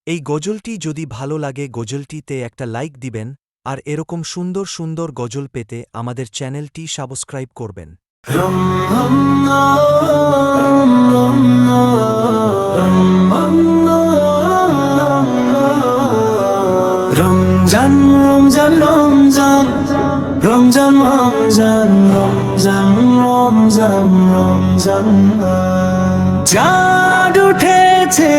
এই গজলটি যদি ভালো লাগে গজলটিতে একটা লাইক দিবেন আর এরকম সুন্দর সুন্দর গজল পেতে আমাদের চ্যানেলটি সাবস্ক্রাইব করবেন। রমজান রমজান রমজান রমজান রমজান রমজান রমজান রমজান চাঁদ উঠেছে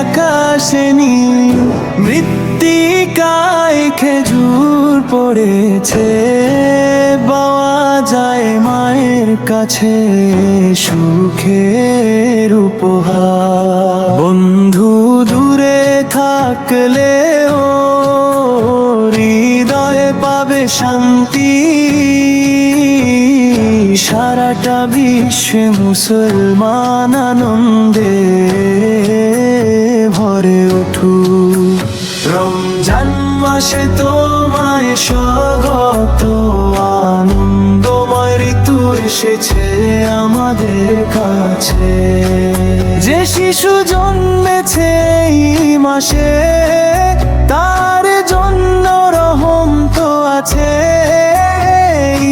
আকাশে নীল, মৃত্তিকায় খেজুর পড়েছে, পাওয়া যায় মায়ের কাছে সুখের উপহার। বন্ধু দূরে থাকলেও হৃদয়ে পাবে শান্তি, সারাটা বিশ্বে মুসলমান আনন্দে ভরে উঠুক। রমজান মাসে তোমায় স্বাগত, আনন্দময় ঋতু এসেছে আমাদের কাছে। যে শিশু জন্মেছে এই মাসে তার জন্য রহম তো আছে,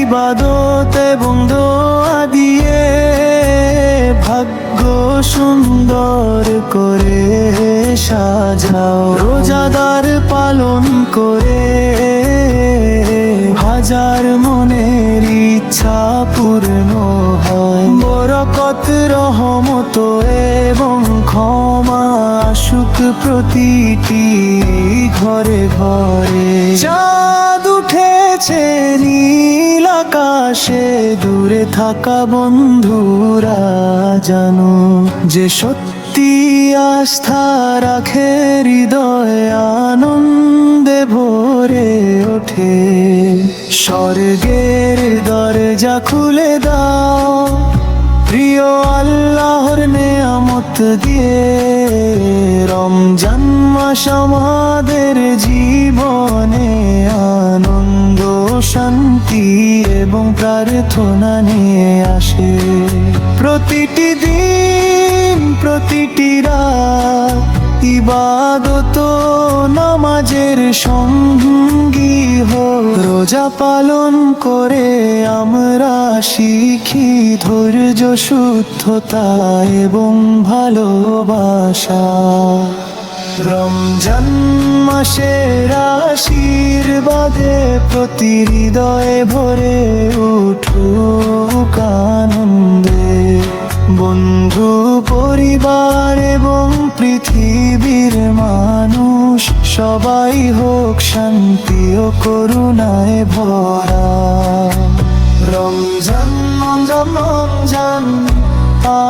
ইবাদত এবং দোয়া দিয়ে ভাগ্য সুন্দর করে সাজাও। রোজাদার পালন করে হাজার মনের ইচ্ছা পূর্ণ হয়, বরকত রহমত এবং ক্ষমা আসুক প্রতিটি ঘরে ঘরে। চাঁদ উঠেছে নীল আকাশে, দূরে থাকা বন্ধুরা জানো, যে সত্যি আস্থা রাখে হৃদয়ে আনন্দে ভরে ওঠে। স্বর্গের দরজা খুলে দাও প্রিয় আল্লাহর নেয়ামত দিয়ে। রমজান মাস আমাদের জীবনে আনন্দ, শান্তি এবং প্রার্থনা নিয়ে আসে। প্রতিটি দিন প্রতিটি রাত ইবাদত নামাজের সঙ্গী হোক। রোজা পালন করে আমরা শিখি ধৈর্য, শুদ্ধতা এবং ভালোবাসা। রমজান মাসের আশীর্বাদে প্রতি হৃদয়ে ভরে উঠুক আনন্দে। বন্ধু, পরিবার এবং পৃথিবীর মানুষ সবাই হোক শান্তি ও করুণায় ভরা। রমজান রমজান রমজান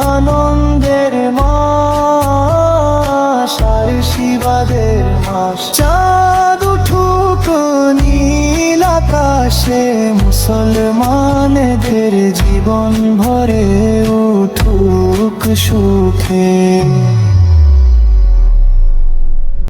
আনন্দের মাস, আশীর্বাদের মাস। চাঁদ উঠুক নীল আকাশে, মুসলমানদের জীবন ভরে উঠুক সুখে।